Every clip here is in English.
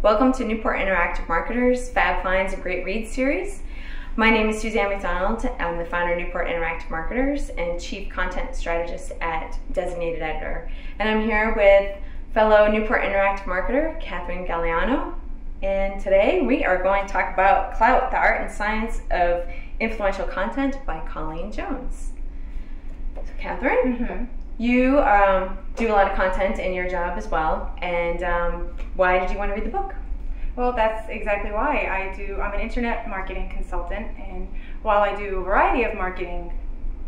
Welcome to Newport Interactive Marketers Fab Finds and Great Reads series. My name is Suzanne McDonald. I'm the founder of Newport Interactive Marketers and Chief Content Strategist at Designated Editor. And I'm here with fellow Newport Interactive Marketer, Catherine Galliano. And today we are going to talk about Clout, the Art and Science of Influential Content by Colleen Jones. So Catherine, you do a lot of content in your job as well, and why did you want to read the book? Well, that's exactly why. I'm an internet marketing consultant, and while I do a variety of marketing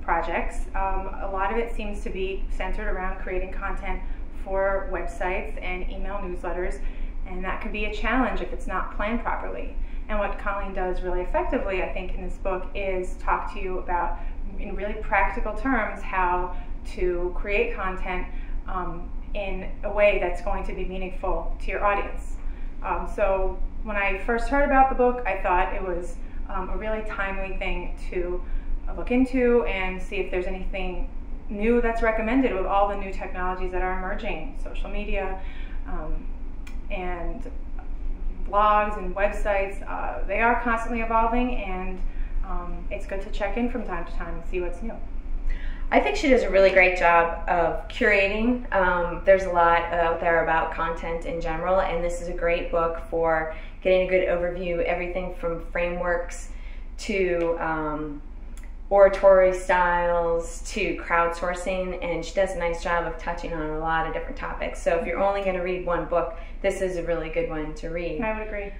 projects, a lot of it seems to be centered around creating content for websites and email newsletters, and that can be a challenge if it's not planned properly. And what Colleen does really effectively, I think, in this book is talk to you about, in really practical terms, how to create content in a way that's going to be meaningful to your audience. So when I first heard about the book, I thought it was a really timely thing to look into and see if there's anything new that's recommended with all the new technologies that are emerging, social media and blogs and websites. They are constantly evolving, and it's good to check in from time to time and see what's new. I think she does a really great job of curating. There's a lot out there about content in general, and this is a great book for getting a good overview, everything from frameworks to oratory styles to crowdsourcing, and she does a nice job of touching on a lot of different topics. So if you're only going to read one book, this is a really good one to read. I would agree.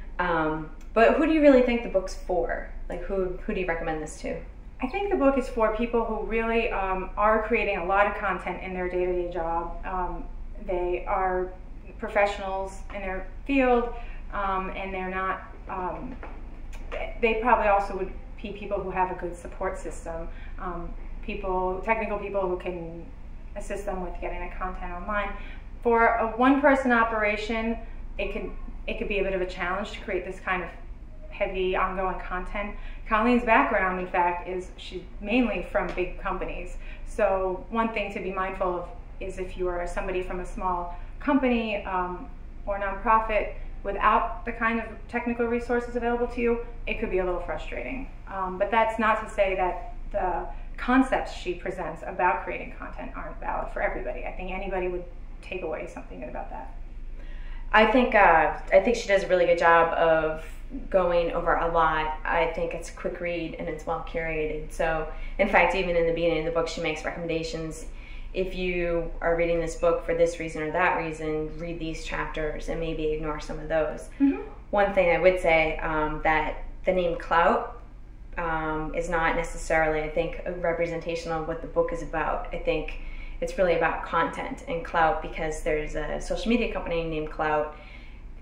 But who do you really think the book's for? Like, who do you recommend this to? I think the book is for people who really are creating a lot of content in their day-to-day job. They are professionals in their field, and they're not, they probably also would be people who have a good support system, technical people who can assist them with getting the content online. For a one-person operation, it could be a bit of a challenge to create this kind of heavy ongoing content. Colleen's background, in fact, is she's mainly from big companies. So one thing to be mindful of is if you are somebody from a small company or nonprofit without the kind of technical resources available to you, it could be a little frustrating. But that's not to say that the concepts she presents about creating content aren't valid for everybody. I think anybody would take away something good about that. I think she does a really good job of going over a lot. I think it's a quick read and it's well curated. So, in fact, even in the beginning of the book, she makes recommendations. If you are reading this book for this reason or that reason, read these chapters and maybe ignore some of those. One thing I would say, that the name Clout is not necessarily, I think, a representation of what the book is about. I think it's really about content, and Clout, because there's a social media company named Clout,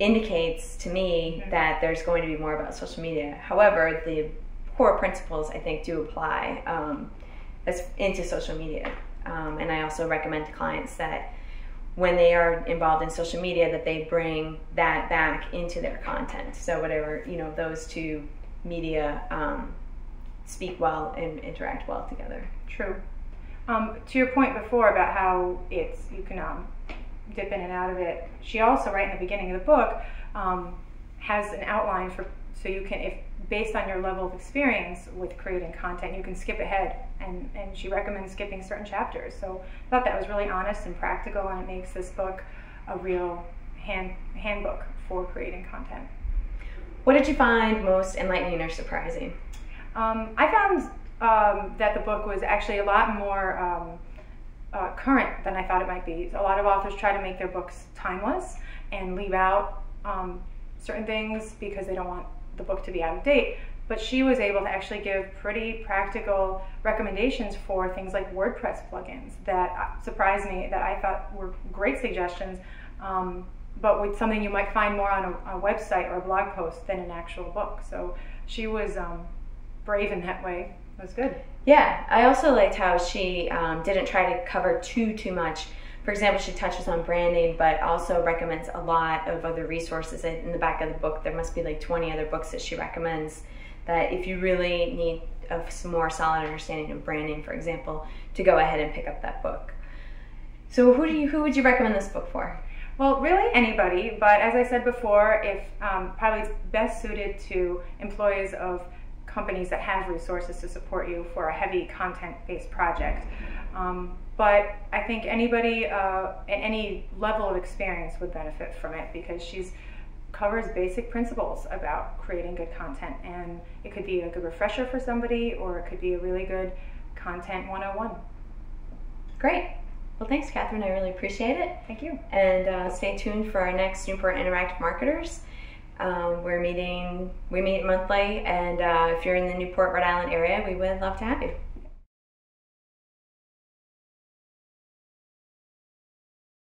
indicates to me that there's going to be more about social media. However, the core principles, I think, do apply into social media. And I also recommend to clients that when they are involved in social media, that they bring that back into their content. So whatever, those two media speak well and interact well together. True. To your point before about how you can dip in and out of it, she also, right in the beginning of the book, has an outline so you can, if based on your level of experience with creating content, you can skip ahead, and she recommends skipping certain chapters. So I thought that was really honest and practical, and it makes this book a real handbook for creating content. What did you find most enlightening or surprising? I found that the book was actually a lot more current than I thought it might be. A lot of authors try to make their books timeless and leave out certain things because they don't want the book to be out of date. But she was able to actually give pretty practical recommendations for things like WordPress plugins that surprised me, that I thought were great suggestions, but with something you might find more on a website or a blog post than an actual book. So she was brave in that way. It was good. Yeah, I also liked how she didn't try to cover too much. For example, she touches on branding, but also recommends a lot of other resources. In the back of the book, there must be like 20 other books that she recommends, that if you really need some more solid understanding of branding, for example, to go ahead and pick up that book. So who would you recommend this book for? Well, really anybody, but as I said before, if probably it's best suited to employees of companies that have resources to support you for a heavy content-based project. But I think anybody at any level of experience would benefit from it, because she's covers basic principles about creating good content, and it could be a good refresher for somebody, or it could be a really good content 101. Great. Well, thanks, Catherine. I really appreciate it. Thank you. And stay tuned for our next Newport Interactive Marketers. We meet monthly, and if you're in the Newport, Rhode Island area, we would love to have you.